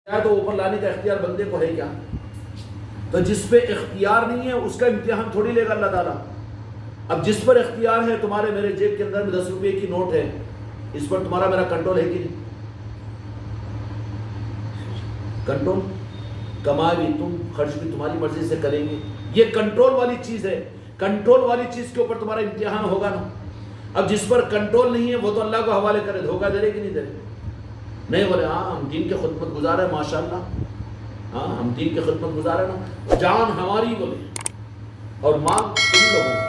تو اوپر لانے کا اختیار بندے کو ہے کیا؟ تو جس پہ اختیار نہیں ہے اس کا امتحان تھوڑی لے گا اللہ تعالیٰ. اب جس پر اختیار ہے، تمہارے میرے جیب کے اندر 10 روپے کی نوٹ ہے، اس پر تمہارا میرا کنٹرول ہے کہ نہیں؟ کنٹرول. کمائی بھی تم، خرچ بھی تمہاری مرضی سے کریں گے. یہ کنٹرول والی چیز ہے. کنٹرول والی چیز کے اوپر تمہارا امتحان ہوگا نا. اب جس پر کنٹرول نہیں ہے وہ تو اللہ کو حوالے کرے. دھوکہ دے رہے کہ نہیں دے رہے؟ نہیں بولے ہاں ہم دین کے خدمت گزار ہیں ماشاءاللہ، ہاں ہم دین کے خدمت گزار ہیں نا. جان ہماری بولے اور مال تم لوگوں کا.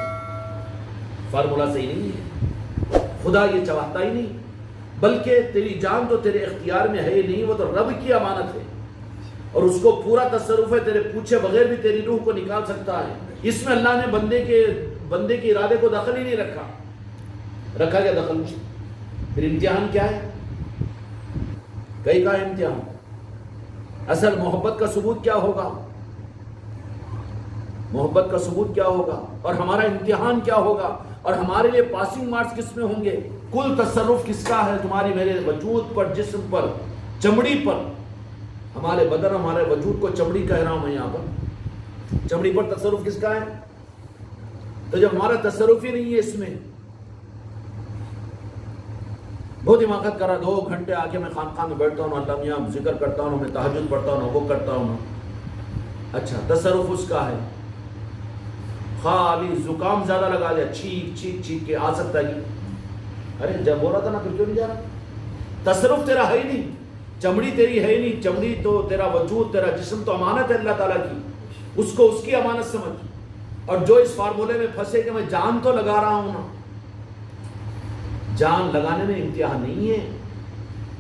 فارمولا صحیح نہیں ہے. خدا یہ چاہتا ہی نہیں، بلکہ تیری جان تو تیرے اختیار میں ہے ہی نہیں، وہ تو رب کی امانت ہے اور اس کو پورا تصرف ہے. تیرے پوچھے بغیر بھی تیری روح کو نکال سکتا ہے. اس میں اللہ نے بندے کے ارادے کو دخل ہی نہیں رکھا. رکھا کیا دخل؟ پھر امتحان کیا ہے؟ کئی کا امتحان. اصل محبت کا ثبوت کیا ہوگا؟ محبت کا ثبوت کیا ہوگا؟ اور ہمارا امتحان کیا ہوگا؟ اور ہمارے لیے پاسنگ مارکس کس میں ہوں گے؟ کل تصرف کس کا ہے؟ تمہاری میرے وجود پر، جسم پر، چمڑی پر. ہمارے بدن، ہمارے وجود کو چمڑی کہہ رہا ہوں میں یہاں پر. چمڑی پر تصرف کس کا ہے؟ تو جب ہمارا تصرف ہی نہیں ہے اس میں، بہت حماقت کرا 2 گھنٹے آ کے میں خانقاہ میں بیٹھتا ہوں، اللہ میاں ذکر کرتا ہوں، میں تہجد پڑھتا ہوں، وہ کرتا ہوں. اچھا تصرف اس کا ہے. خالی زکام زیادہ لگا دیا، چھینک کے آ سکتا ہے. ارے جب بول رہا تھا نا پھر کیوں نہیں جا رہا؟ تصرف تیرا ہے ہی نہیں، چمڑی تیری ہے ہی نہیں. چمڑی تو تیرا وجود، تیرا جسم تو امانت ہے اللہ تعالیٰ کی. اس کو اس کی امانت سمجھ. اور جو اس فارمولے میں پھنسے کہ میں جان تو لگا رہا ہوں نا، جان لگانے میں امتحان نہیں ہے.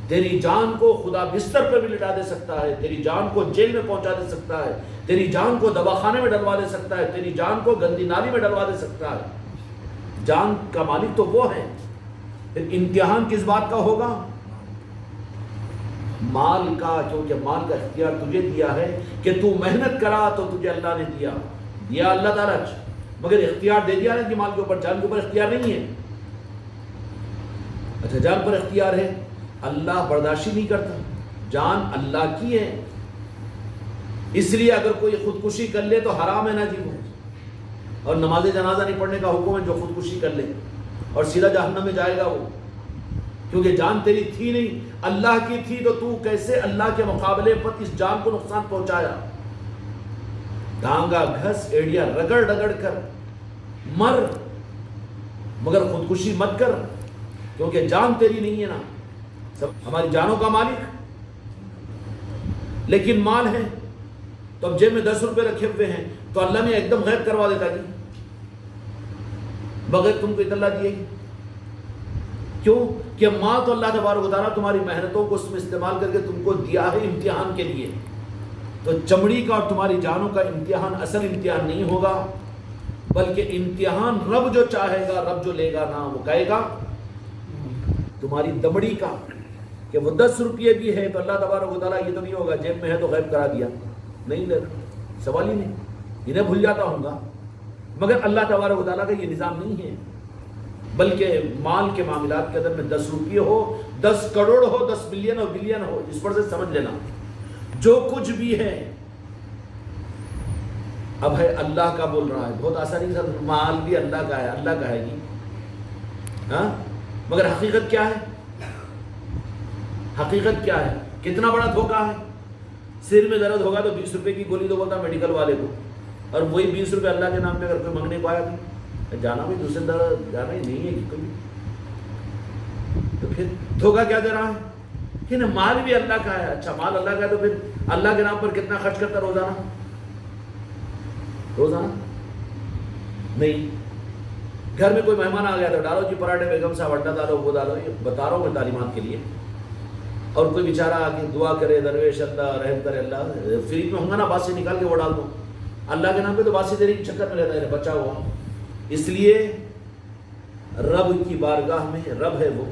تیری جان کو خدا بستر پہ بھی لٹا دے سکتا ہے، تیری جان کو جیل میں پہنچا دے سکتا ہے، تیری جان کو دواخانے میں ڈلوا دے سکتا ہے، تیری جان کو گندی نالی میں ڈلوا دے سکتا ہے. جان کا مالک تو وہ ہے. پھر امتحان کس بات کا ہوگا؟ مال کا. کیونکہ مال کا اختیار تجھے دیا ہے کہ تو محنت کرا تو تجھے اللہ نے دیا اللہ تعالیٰ. مگر اختیار دے دیا نا کہ مال کے اوپر، جان کے اوپر اختیار نہیں ہے. اچھا جان پر اختیار ہے. اللہ برداشت نہیں کرتا. جان اللہ کی ہے، اس لیے اگر کوئی خودکشی کر لے تو حرام ہے نا جی وہ. اور نماز جنازہ نہیں پڑھنے کا حکم ہے جو خودکشی کر لے، اور سیدھا جہنم میں جائے گا وہ. کیونکہ جان تیری تھی نہیں، اللہ کی تھی. تو کیسے اللہ کے مقابلے پر اس جان کو نقصان پہنچایا؟ ٹانگا گھس، ایڑیا رگڑ کر مر، مگر خودکشی مت کر، کیونکہ جان تیری نہیں ہے نا. سب ہماری جانوں کا مالک لیکن مال ہے. تو اب جیب میں 10 روپے رکھے ہوئے ہیں تو اللہ نے ایک دم غیب کروا دیتا کہ بغیر تم کو اطلاع دیے گی. کیوں کہ ماں تو اللہ تبارک و تعالیٰ تمہاری محنتوں کو اس میں استعمال کر کے تم کو دیا ہے امتحان کے لیے. تو چمڑی کا اور تمہاری جانوں کا امتحان اصل امتحان نہیں ہوگا، بلکہ امتحان رب جو چاہے گا، رب جو لے گا نا وہ کہے گا تمہاری دمڑی کا. کہ وہ 10 روپے بھی ہے تو اللہ تبارک و تعالیٰ یہ تو نہیں ہوگا جیب میں ہے تو غیب کرا دیا. نہیں لے سوال ہی نہیں. انہیں بھول جاتا ہوں گا، مگر اللہ تبارک و تعالیٰ کا یہ نظام نہیں ہے. بلکہ مال کے معاملات کے اندر میں 10 روپے ہو، 10 کروڑ ہو، 10 بلین ہو، بلین ہو، اس پر سے سمجھ لینا جو کچھ بھی ہے اب ہے اللہ کا. بول رہا ہے بہت آسانی سے، مال بھی اللہ کا ہے، اللہ کا ہے جی. ہاں مگر حقیقت کیا ہے؟ حقیقت کیا ہے؟ کتنا بڑا دھوکہ ہے. سر میں درد ہوگا تو 20 روپے کی گولی دو بولتا میڈیکل والے کو، اور وہی 20 روپے اللہ کے نام پہ اگر کوئی مانگنے کو آیا تو جانا بھی دوسرے طرح جانا ہی نہیں ہے کبھی. تو پھر دھوکہ کیا دے رہا ہے کہ مال بھی اللہ کا ہے. اچھا مال اللہ کا ہے تو پھر اللہ کے نام پر کتنا خرچ کرتا روزانہ؟ نہیں. گھر میں کوئی مہمان آ گیا تو ڈالو جی پراٹھے بیگم صاحب اڈا ڈالو، وہ ڈالو. یہ بتا رہا ہوں میں تعلیمات کے لیے. اور کوئی بیچارہ آ کے دعا کرے درویش اللہ رحم کرے اللہ، فریج میں ہوں گا نا باسی نکال کے وہ ڈال دو. اللہ کے نام پہ تو باسی دینے کی چکر میں رہتا ہے بچا ہوا. اس لیے رب کی بارگاہ میں، رب ہے وہ،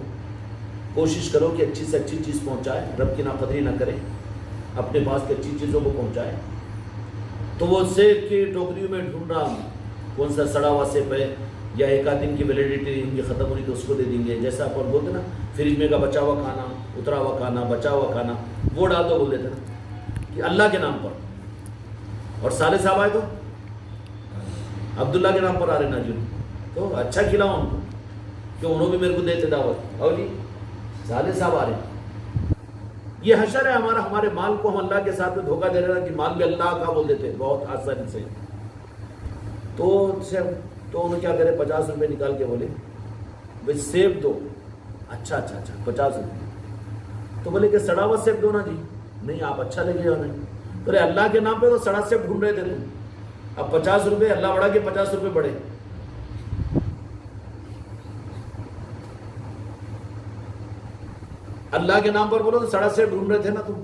کوشش کرو کہ اچھی سے اچھی چیز پہنچائے. رب کی ناقدری نہ کرے، اپنے پاس کی اچھی چیزوں کو پہنچائے. تو وہ سیب کی ٹوکریوں میں ڈھونڈ رہا ہوں کون سا سڑا ہوا سیب ہے یا ایک آدھ دن کی ویلیڈیٹی ان کی ختم ہونی تو اس کو دے دیں گے. جیسا آپ بولتے نا فریج میں کا بچا ہوا کھانا، اترا ہوا کھانا، بچا ہوا کھانا، وہ ڈال دو بول دیتے نا. کہ اللہ کے نام پر, اور صالح صاحب آئے تو عبداللہ کے نام پر آ رہے نا جی, تو اچھا کھلاؤ ان کو کہ انہوں بھی میرے کو دیتے دعوت, اور جی صالح صاحب آ رہے ہیں. یہ حشر ہے ہمارا, ہمارے مال کو ہم اللہ کے ساتھ میں دھوکہ دے رہے ہیں کہ مال بھی اللہ کا بول دیتے بہت آسانی سے. تو انہوں کیا کرے, 50 روپے نکال کے بولے بھائی سیب دو. اچھا 50 روپے. تو بولے کہ سڑا ہوا سیب دو نا جی. نہیں آپ اچھا لگے گا نہیں. تو اللہ کے نام پہ تو سڑا سیب ڈھونڈ رہے تھے تم, اب 50 روپے اللہ بڑھا کے 50 روپے بڑھے. اللہ کے نام پر بولو تو سڑا سیب ڈھونڈ رہے تھے نا تم,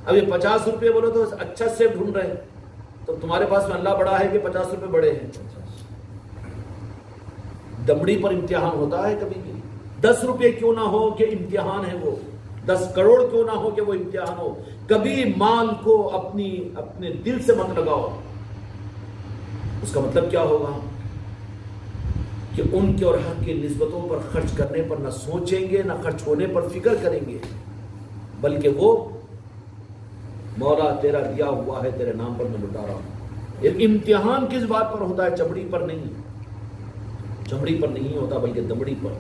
اب یہ 50 روپے بولو تو اچھا سیب ڈھونڈ رہے ہیں. تو تمہارے پاس میں اللہ بڑا ہے کہ 50 روپے بڑے ہیں. دمڑی پر امتحان ہوتا ہے کبھی بھی. 10 روپے کیوں نہ ہو کہ امتحان ہے وہ, 10 کروڑ کیوں نہ ہو کہ وہ امتحان ہو. کبھی مال کو اپنے دل سے مت لگاؤ. اس کا مطلب کیا ہوگا کہ ان کے اور حق کی نسبتوں پر خرچ کرنے پر نہ سوچیں گے, نہ خرچ ہونے پر فکر کریں گے, بلکہ وہ مولا تیرا دیا ہوا ہے تیرے نام پر میں لٹا رہا ہوں. ایک امتحان کس بات پر ہوتا ہے؟ چمڑی پر نہیں, چمڑی پر نہیں ہوتا بلکہ دمڑی پر.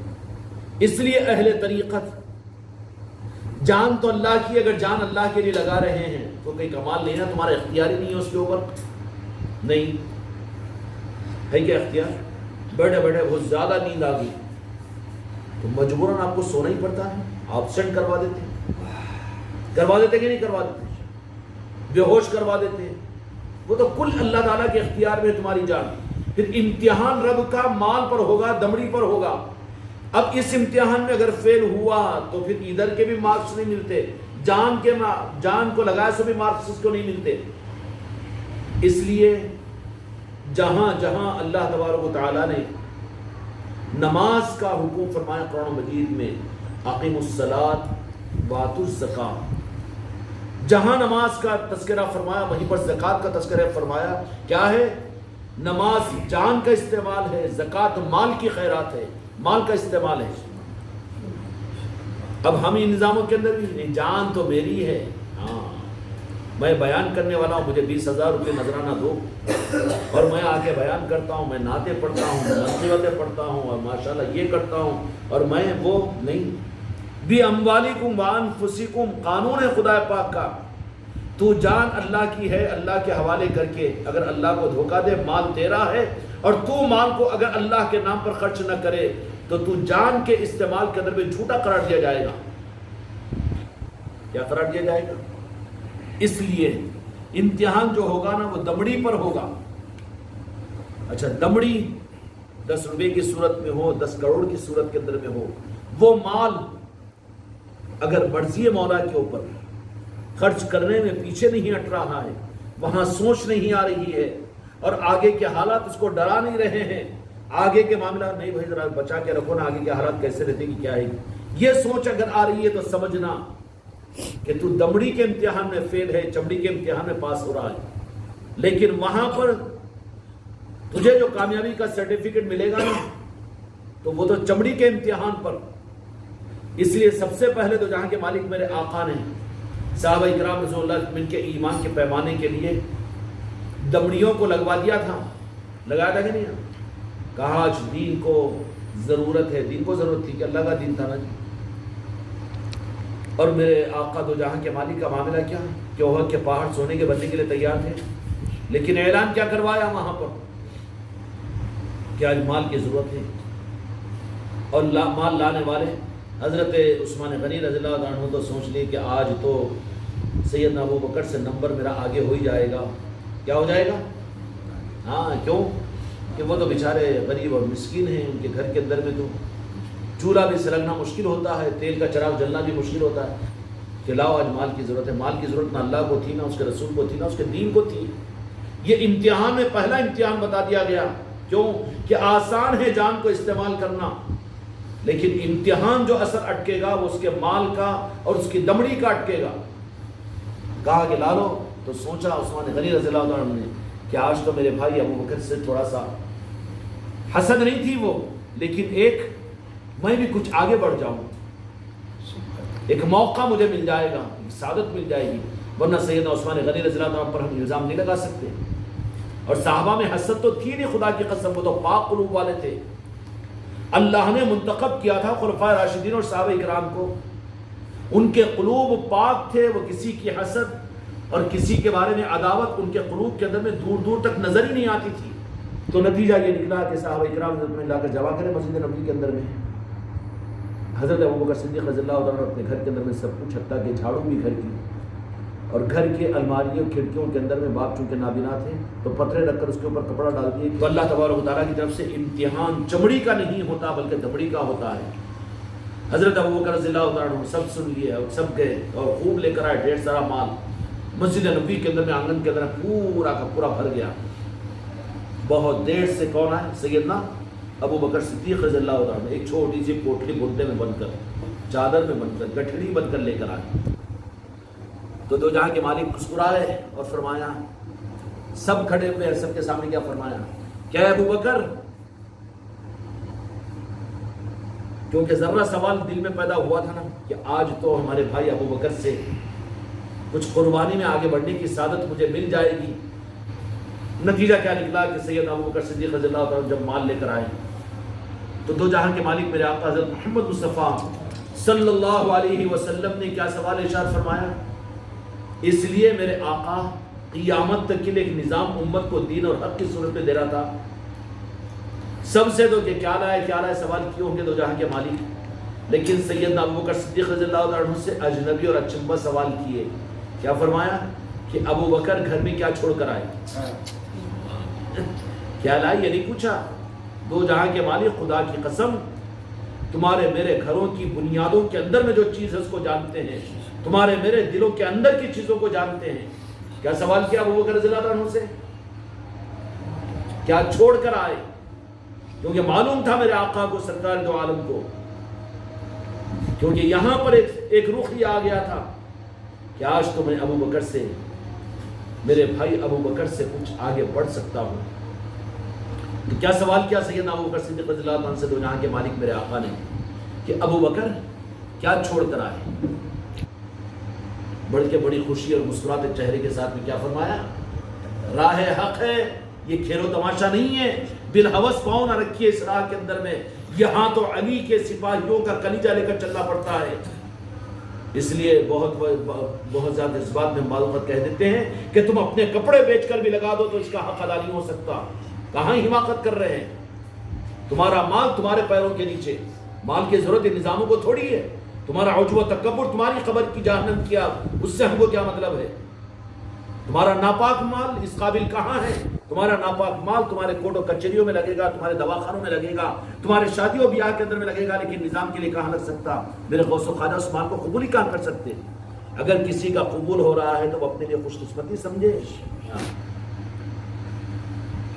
اس لیے اہل طریقت جان تو اللہ کی, اگر جان اللہ کے لیے لگا رہے ہیں تو کوئی کمال نہیں ہے, تمہارا اختیار ہی نہیں ہے اس کے اوپر. نہیں ہے کیا اختیار؟ بیٹھے بیٹھے بہت زیادہ نیند آ گئی تو مجبوراً آپ کو سونا ہی پڑتا ہے, آبسینٹ کروا دیتے کہ نہیں کروا دیتے, بے ہوش کروا دیتے ہیں. وہ تو کل اللہ تعالیٰ کے اختیار میں تمہاری جان. پھر امتحان رب کا مال پر ہوگا, دمڑی پر ہوگا. اب اس امتحان میں اگر فیل ہوا تو پھر ادھر کے بھی مارکس نہیں ملتے, جان کو لگائے سو بھی مارکس اس کو نہیں ملتے. اس لیے جہاں جہاں اللہ تبارک و تعالیٰ نے نماز کا حکم فرمایا قرآن مجید میں, اقیموا الصلاۃ وآتوا الزکاۃ, جہاں نماز کا تذکرہ فرمایا وہیں پر زکوٰۃ کا تذکرہ فرمایا. کیا ہے؟ نماز جان کا استعمال ہے, زکوٰۃ مال کی خیرات ہے, مال کا استعمال ہے. اب ہم ان نظاموں کے اندر بھی جان تو میری ہے, ہاں میں بیان کرنے والا ہوں, مجھے 20,000 روپے نذرانہ دو اور میں آ کے بیان کرتا ہوں, میں نعتیں پڑھتا ہوں, منقبتیں پڑھتا ہوں اور ماشاءاللہ یہ کرتا ہوں, اور میں وہ نہیں. بی اموالکم وانفسکم قانون ہے خدا پاک کا. تو جان اللہ کی ہے, اللہ کے حوالے کر کے اگر اللہ کو دھوکہ دے مال تیرا ہے, اور تو مال کو اگر اللہ کے نام پر خرچ نہ کرے تو تو جان کے استعمال کے اندر بھی جھوٹا قرار دیا جائے گا. کیا قرار دیا جائے گا؟ اس لیے امتحان جو ہوگا نا وہ دمڑی پر ہوگا. اچھا دمڑی 10 روپے کی صورت میں ہو, 10 کروڑ کی صورت کے اندر میں ہو, وہ مال اگر مرضی مولا کے اوپر خرچ کرنے میں پیچھے نہیں ہٹ رہا ہے, وہاں سوچ نہیں آ رہی ہے, اور آگے کے حالات اس کو ڈرا نہیں رہے ہیں, آگے کے معاملات نہیں بھائی ذرا بچا کے رکھو نا, آگے کے حالات کیسے رہتے گی کیا ہے, یہ سوچ اگر آ رہی ہے تو سمجھنا کہ تو دمڑی کے امتحان میں فیل ہے, چمڑی کے امتحان میں پاس ہو رہا ہے. لیکن وہاں پر تجھے جو کامیابی کا سرٹیفکیٹ ملے گا نا تو وہ تو چمڑی کے امتحان پر. اس لیے سب سے پہلے تو جہاں کے مالک میرے آقا نے صحابہ اکرام رضوان اللہ من کے ایمان کے پیمانے کے لیے دمڑیوں کو لگوا دیا تھا, لگایا تھا کہ نہیں؟ کہا آج دین کو ضرورت ہے, دین کو ضرورت تھی کہ اللہ کا دین تھا نا جی. اور میرے آقا دو جہاں کے مالک کا معاملہ کیا کہ وہ کے پہاڑ سونے کے بننے کے لیے تیار تھے, لیکن اعلان کیا کروایا وہاں پر کہ آج مال کی ضرورت ہے, اور مال لانے والے حضرت عثمان غنی رضی اللہ عنہ تو سوچ لی کہ آج تو سیدنا ابو بکر سے نمبر میرا آگے ہو ہی جائے گا. کیا ہو جائے گا؟ ہاں کیوں کہ وہ تو بیچارے غریب اور مسکین ہیں, ان کے گھر کے اندر میں تو چولہا بھی سلگنا مشکل ہوتا ہے, تیل کا چراغ جلنا بھی مشکل ہوتا ہے, کہ لاؤ آج مال کی ضرورت ہے. مال کی ضرورت نہ اللہ کو تھی, نہ اس کے رسول کو تھی, نہ اس کے دین کو تھی. یہ امتحان میں پہلا امتحان بتا دیا گیا. کیوں کہ آسان ہے جان کو استعمال کرنا, لیکن امتحان جو اثر اٹکے گا وہ اس کے مال کا اور اس کی دمڑی کا اٹکے گا. کہا کہ لا لو, تو سوچا عثمان غنی رضی اللہ عنہ نے کہ آج تو میرے بھائی ابو بکر سے تھوڑا سا حسد نہیں تھی وہ, لیکن ایک میں بھی کچھ آگے بڑھ جاؤں, ایک موقع مجھے مل جائے گا, ایک سعادت مل جائے گی. ورنہ سیدنا عثمان غنی رضی اللہ عنہ پر ہم الزام نہیں لگا سکتے. اور صحابہ میں حسد تو تھی نہیں، خدا کی قسم، وہ تو پاک قلوب والے تھے. اللہ نے منتخب کیا تھا خلفائے راشدین اور صحابہ اکرام کو، ان کے قلوب پاک تھے، وہ کسی کی حسد اور کسی کے بارے میں عداوت ان کے قلوب کے اندر میں دور دور تک نظر ہی نہیں آتی تھی. تو نتیجہ یہ نکلا کہ صحابہ اکرام میں لا کر جمع کرے مسجد نبوی کے اندر میں. حضرت ابوبکر صدیق رضی اللہ عنہ اپنے گھر کے اندر میں سب کچھ، حتیٰ کہ جھاڑو بھی گھر کی، اور گھر کے الماریوں کھڑکیوں کے اندر میں باپ چونکہ نابینا تھے تو پتھرے رکھ کر اس کے اوپر کپڑا ڈال دیے. تو اللہ تبارک و تعالیٰ کی طرف سے امتحان چمڑی کا نہیں ہوتا بلکہ دبڑی کا ہوتا ہے. حضرت ابوبکر رضی اللہ عنہ سب سن لیے اور سب گئے اور خوب لے کر آئے ڈھیر سارا مال. مسجد نبوی کے اندر میں آنگن کے اندر پورا کا پورا بھر گیا. بہت دیر سے کون آئے؟ سیدنا ابوبکر صدیق رضی اللہ عنہ ایک چھوٹی سی پوٹلی گھنٹے میں بند کر، چادر میں بند کر، گٹھڑی بند کر لے کر آئے. تو دو جہاں کے مالک مسکرائے اور فرمایا، سب کھڑے ہوئے، سب کے سامنے کیا فرمایا، کیا ہے ابوبکر؟ کیونکہ ذرا سوال دل میں پیدا ہوا تھا نا کہ آج تو ہمارے بھائی ابوبکر سے کچھ قربانی میں آگے بڑھنے کی سعادت مجھے مل جائے گی. نتیجہ کیا نکلا کہ سیدنا ابوبکر صدیق رضی اللہ عنہ جب مال لے کر آئے تو دو جہاں کے مالک میرے آقا حضرت محمد مصطفیٰ صلی اللہ علیہ وسلم نے کیا سوال ارشاد فرمایا؟ اس لیے میرے آقا قیامت تک کے لیے ایک نظام امت کو دین اور حق کی صورت میں دے رہا تھا. سب سے تو کہ کیا لائے سوال کیوں ہوں گے دو جہاں کے مالک، لیکن سیدنا ابوبکر صدیق رضی اللہ عنہ سے اجنبی اور اچنبا سوال کیے. کیا فرمایا کہ ابوبکر گھر میں کیا چھوڑ کر آئے؟ کیا لائے یہ نہیں پوچھا. دو جہاں کے مالک خدا کی قسم تمہارے میرے گھروں کی بنیادوں کے اندر میں جو چیز ہے اس کو جانتے ہیں، تمہارے میرے دلوں کے اندر کی چیزوں کو جانتے ہیں. کیا سوال کیا ابوبکر رضی اللہ عنہ سے؟ کیا چھوڑ کر آئے؟ کیونکہ معلوم تھا میرے آقا کو، سرکار دو عالم کو، کیونکہ یہاں پر ایک رخ یہ آ گیا تھا کہ آج تو میں ابوبکر سے، میرے بھائی ابوبکر سے کچھ آگے بڑھ سکتا ہوں. تو کیا سوال کیا سیدنا ابوبکر صدیق رضی اللہ عنہ سے دو جہاں کے مالک میرے آقا نے کہ ابوبکر کیا چھوڑ کر آئے؟ بڑھ کے بڑی خوشی اور مسکراتے چہرے کے ساتھ میں کیا فرمایا؟ راہ حق ہے، یہ کھیل و تماشا نہیں ہے، بالحوث پاؤں نہ رکھیے اس راہ کے اندر میں. یہاں تو علی کے سپاہیوں کا کلیجہ لے کر چلنا پڑتا ہے. اس لیے بہت زیادہ اس بات میں معلومات کہہ دیتے ہیں کہ تم اپنے کپڑے بیچ کر بھی لگا دو تو اس کا حق ادا نہیں ہو سکتا. کہاں حماقت کر رہے ہیں؟ تمہارا مال تمہارے پیروں کے نیچے، مال کی ضرورت نظاموں کو تھوڑی ہے. تمہارا عجب و تکبر تمہاری خبر کی جہنم کیا، اس سے ہم کو کیا مطلب ہے؟ تمہارا ناپاک مال اس قابل کہاں ہے؟ تمہارا ناپاک مال تمہارے کوٹ و کچہریوں میں لگے گا، تمہارے دواخانوں میں لگے گا، تمہارے شادیوں بیاہ کے اندر میں لگے گا، لیکن نظام کے لیے کہاں لگ سکتا؟ میرے غوث و خواجہ اس مال کو قبول ہی کہاں کر سکتے؟ اگر کسی کا قبول ہو رہا ہے تو وہ اپنے لیے خوش قسمتی سمجھے.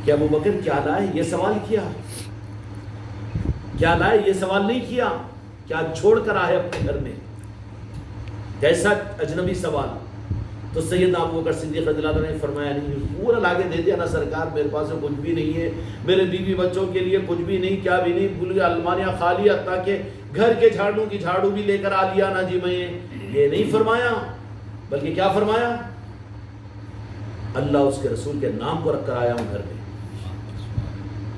کیا ابوبکر کیا لائے؟ یہ سوال کیا. کیا لائے؟ یہ سوال نہیں کیا. کیا چھوڑ کر آئے اپنے گھر میں؟ کیسا اجنبی سوال. تو سیدنا ابوبکر صدیق رضی اللہ عنہ نے فرمایا نہیں، پورا لاگے دے دیا نا سرکار، میرے پاس کچھ بھی نہیں ہے، میرے بیوی بچوں کے لیے کچھ بھی نہیں، کیا بھی نہیں، بھول گیا الماریاں خالی، حتیٰ کہ گھر کے جھاڑوں کی جھاڑو بھی لے کر آ لیا نا جی میں. یہ نہیں فرمایا، بلکہ کیا فرمایا؟ اللہ اس کے رسول کے نام کو رکھ کر آیا ہوں گھر میں.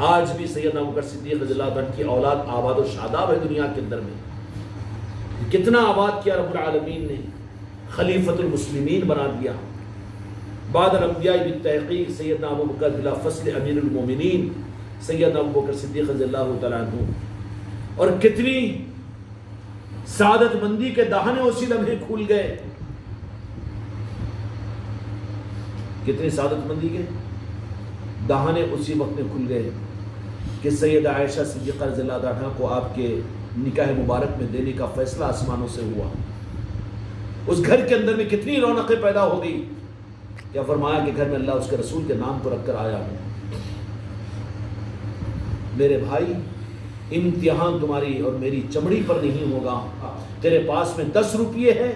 آج بھی سیدنا ابوبکر صدیق رضی اللہ عنہ کی اولاد آباد و شاداب ہے دنیا کے اندر میں. کتنا آباد کیا رب العالمین نے، خلیفۃ المسلمین بنا دیا. بعد الانبیاء بالتحقیق سیدنا ابوبکر بلا فصل امیر المومنین سیدنا ابوبکر صدیق رضی اللہ تعالیٰ عنہ. اور کتنی سعادت مندی کے دہانے اسی لمحے کھول گئے، کتنی سعادت مندی کے دہانے اسی وقت میں کھل گئے کہ سیدہ عائشہ صدیقہ رضی اللہ عنہ کو آپ کے نکاح مبارک میں دینے کا فیصلہ آسمانوں سے ہوا. اس گھر کے اندر میں کتنی رونقیں پیدا ہو گئی. کیا فرمایا کہ گھر میں اللہ اس کے رسول کے نام کو رکھ کر آیا ہوں. میرے بھائی امتحان تمہاری اور میری چمڑی پر نہیں ہوگا. تیرے پاس میں 10 روپیے ہیں،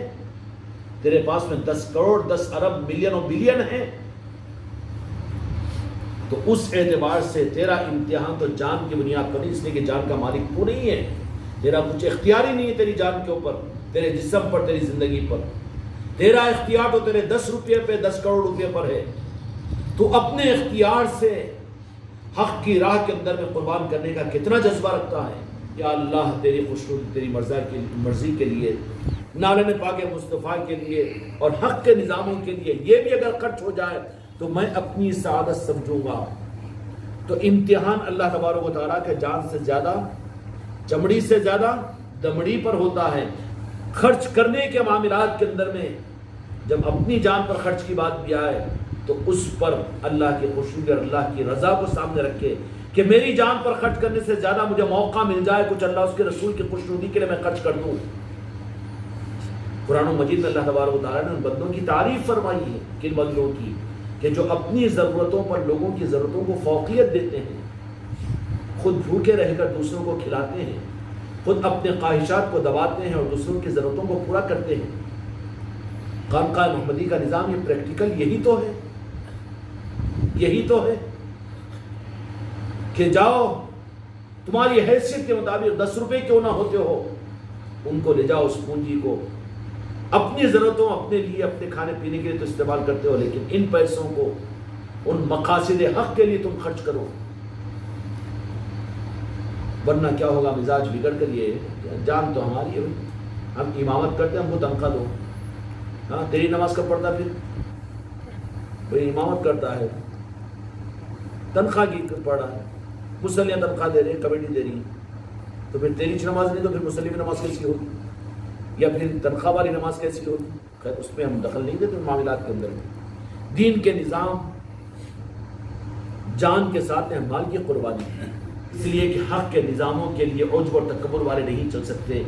تیرے پاس میں 10 کروڑ 10 ارب ملین اور بلین ہے، تو اس اعتبار سے تیرا امتحان تو جان کی بنیاد پر نہیں، اس لیے کہ جان کا مالک تو نہیں ہے، تیرا کچھ اختیار ہی نہیں ہے تیری جان کے اوپر، تیرے جسم پر، تیری زندگی پر. تیرا اختیار تو تیرے 10 روپے پہ 10 کروڑ روپے پر ہے، تو اپنے اختیار سے حق کی راہ کے اندر میں قربان کرنے کا کتنا جذبہ رکھتا ہے۔ یا اللہ تیری خوشنودی تیری مرضی کے لیے، نالے پاک مصطفیٰ کے لیے اور حق کے نظاموں کے لیے یہ بھی اگر خرچ ہو جائے تو میں اپنی سعادت سمجھوں گا۔ تو امتحان اللہ تبارک و تعالیٰ کے جان سے زیادہ، چمڑی سے زیادہ دمڑی پر ہوتا ہے۔ خرچ کرنے کے معاملات کے اندر میں جب اپنی جان پر خرچ کی بات بھی آئے تو اس پر اللہ کی خوشنودی اور اللہ کی رضا کو سامنے رکھے کہ میری جان پر خرچ کرنے سے زیادہ مجھے موقع مل جائے کچھ اللہ اس کے رسول کی خوشنودی کے لیے میں خرچ کر دوں۔ قرآن مجید میں اللہ تبارک و تعالیٰ نے ان بندوں کی تعریف فرمائی ہے، کن بندوں کی، کہ جو اپنی ضرورتوں پر لوگوں کی ضرورتوں کو فوقیت دیتے ہیں، خود بھوکے رہ کر دوسروں کو کھلاتے ہیں، خود اپنے خواہشات کو دباتے ہیں اور دوسروں کی ضرورتوں کو پورا کرتے ہیں۔ خانقاہ محمدی کا نظام یہ پریکٹیکل یہی تو ہے، یہی تو ہے کہ جاؤ تمہاری حیثیت کے مطابق 10 روپے کیوں نہ ہوتے ہو، ان کو لے جاؤ، اس پونجی کو اپنی ضرورتوں، اپنے لیے، اپنے کھانے پینے کے لیے تو استعمال کرتے ہو، لیکن ان پیسوں کو ان مقاصد حق کے لیے تم خرچ کرو، ورنہ کیا ہوگا؟ مزاج بگڑ کر یہ جان تو ہماری ہے، ہم امامت کرتے ہیں، ہم کو تنخواہ دو۔ ہاں تیری نماز کب پڑھتا پھر؟ بھائی امامت کرتا ہے، تنخواہ کی پڑھ رہا ہے، مسلیاں تنخواہ دے رہے ہیں، کمیٹی دے رہی ہے، تو پھر تیری نماز نہیں تو پھر مسلم نماز کیسی ہوگی؟ یا پھر تنخواہ والی نماز کیسی ہوگی؟ خیر اس میں ہم دخل نہیں دیتے معاملات کے اندر میں۔ دین کے نظام جان کے ساتھ ہیں، مال کی قربانی ہے، اس لیے کہ حق کے نظاموں کے لیے عجب اور تکبر والے نہیں چل سکتے،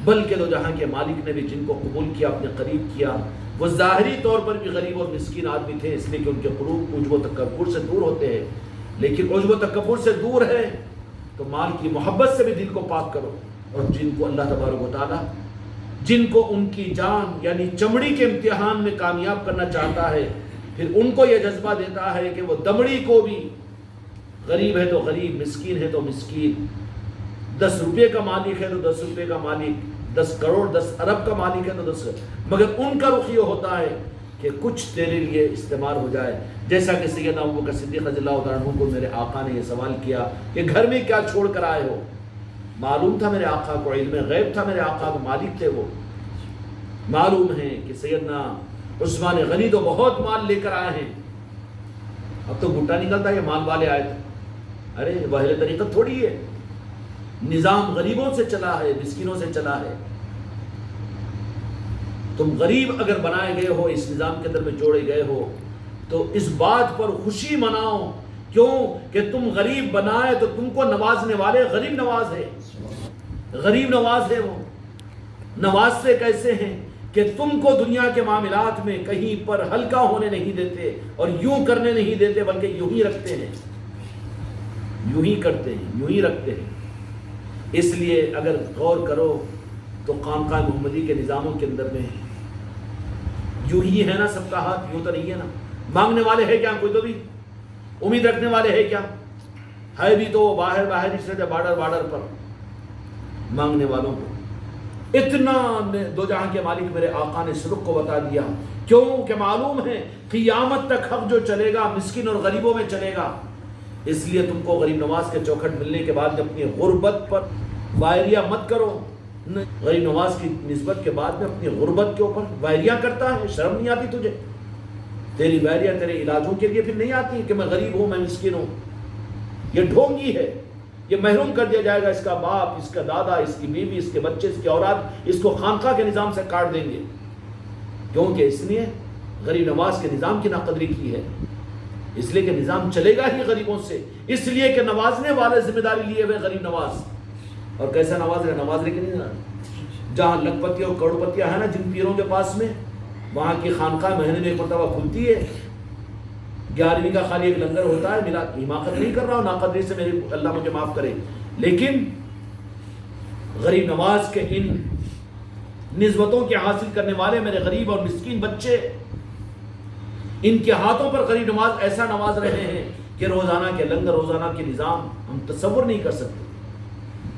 بلکہ دو جہاں کے مالک نے بھی جن کو قبول کیا، اپنے قریب کیا، وہ ظاہری طور پر بھی غریب اور مسکین آدمی تھے، اس لیے کہ ان کے قلوب عجب و تکبر سے دور ہوتے ہیں، لیکن عجب و تکبر سے دور ہے تو مال کی محبت سے بھی دل کو پاک کرو، اور جن کو اللہ تبارک و تعالیٰ جن کو ان کی جان یعنی چمڑی کے امتحان میں کامیاب کرنا چاہتا ہے، پھر ان کو یہ جذبہ دیتا ہے کہ وہ دمڑی کو بھی، غریب ہے تو غریب، مسکین ہے تو مسکین، 10 روپے کا مالک ہے تو 10 روپے کا مالک، 10 کروڑ 10 ارب کا مالک ہے تو 10، مگر ان کا رخ یہ ہوتا ہے کہ کچھ تیرے لیے استعمال ہو جائے۔ جیسا کہ سیدنا ابوبکر صدیق رضی اللہ تعالیٰ عنہ کو میرے آقا نے یہ سوال کیا کہ گھر میں کیا چھوڑ کر آئے ہو؟ معلوم تھا میرے آقا کو، علم غیب تھا میرے آقا کو، مالک تھے وہ، معلوم ہے کہ سیدنا عثمان غنی تو بہت مال لے کر آئے ہیں، اب تو گھٹا نکلتا ہے یہ مال والے آئے تھے، ارے واحد طریقت تھوڑی ہے، نظام غریبوں سے چلا ہے، مسکینوں سے چلا ہے، تم غریب اگر بنائے گئے ہو، اس نظام کے اندر میں جوڑے گئے ہو تو اس بات پر خوشی مناؤ، کیوں کہ تم غریب بنائے تو تم کو نوازنے والے غریب نواز ہے، غریب نواز ہے، وہ نواز سے کیسے ہیں کہ تم کو دنیا کے معاملات میں کہیں پر ہلکا ہونے نہیں دیتے اور یوں کرنے نہیں دیتے، بلکہ یوں ہی رکھتے ہیں، یوں ہی کرتے ہیں، یوں ہی رکھتے ہیں۔ اس لیے اگر غور کرو تو خانقاہ محمدی کے نظاموں کے اندر میں یوں ہی ہے نا، سب کا ہاتھ یوں تو نہیں ہے نا، مانگنے والے ہے کیا کوئی؟ تو بھی امید رکھنے والے ہے کیا؟ ہے بھی تو وہ باہر اس سے بارڈر پر مانگنے والوں کو اتنا دو جہاں کے مالک میرے آقا نے سبق کو بتا دیا، کیوں کہ معلوم ہے قیامت تک حق جو چلے گا مسکین اور غریبوں میں چلے گا، اس لیے تم کو غریب نواز کے چوکھٹ ملنے کے بعد اپنی غربت پر وائریہ مت کرو۔ غریب نواز کی نسبت کے بعد میں اپنی غربت کے اوپر وائریہ کرتا ہے، شرم نہیں آتی تجھے؟ تیری وائریہ تیرے علاجوں کے لیے پھر نہیں آتی کہ میں غریب ہوں، میں مسکین ہوں، یہ ڈھونگی ہے، یہ محروم کر دیا جائے گا، اس کا باپ، اس کا دادا، اس کی بیوی، اس کے بچے، اس کی اولاد اس کو خانقاہ کے نظام سے کاٹ دیں گے، کیونکہ اس نے غریب نواز کے نظام کی ناقدری کی ہے، اس لیے کہ نظام چلے گا ہی غریبوں سے، اس لیے کہ نوازنے والے ذمہ داری لیے ہوئے غریب نواز، اور کیسا نواز ہے؟ نواز لے کے نہیں، جہاں لکھ پتی اور کروڑ پتیاں ہیں نا جن پیروں کے پاس میں، وہاں کی خانقاہ مہینے میں ایک مرتبہ کھلتی ہے، 11ویں کا خالی ایک لنگر ہوتا ہے، میرا حماقت نہیں کر رہا ہوں، ناقدری سے میری اللہ مجھے معاف کرے، لیکن غریب نواز کے ان نسبتوں کے حاصل کرنے والے میرے غریب اور مسکین بچے، ان کے ہاتھوں پر غریب نواز ایسا نواز رہے ہیں کہ روزانہ کے لنگر، روزانہ کے نظام ہم تصور نہیں کر سکتے۔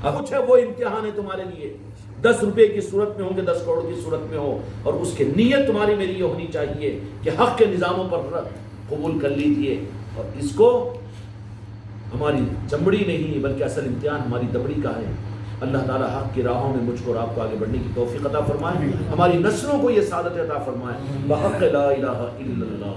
اب کچھ ہے وہ امتحان ہے تمہارے لیے، 10 روپے کی صورت میں ہوں کہ 10 کروڑ کی صورت میں ہو، اور اس کی نیت تمہاری میری یہ ہونی چاہیے کہ حق کے نظاموں پر قبول کر لیجئے، اور اس کو ہماری چمڑی نہیں بلکہ اصل امتحان ہماری دبڑی کا ہے۔ اللہ تعالیٰ حق کی راہوں میں مجھ کو اور آپ کو آگے بڑھنے کی توفیق عطا فرمائے، ہماری نسلوں کو یہ سعادت عطا فرمائے، بحق لا الہ الا اللہ۔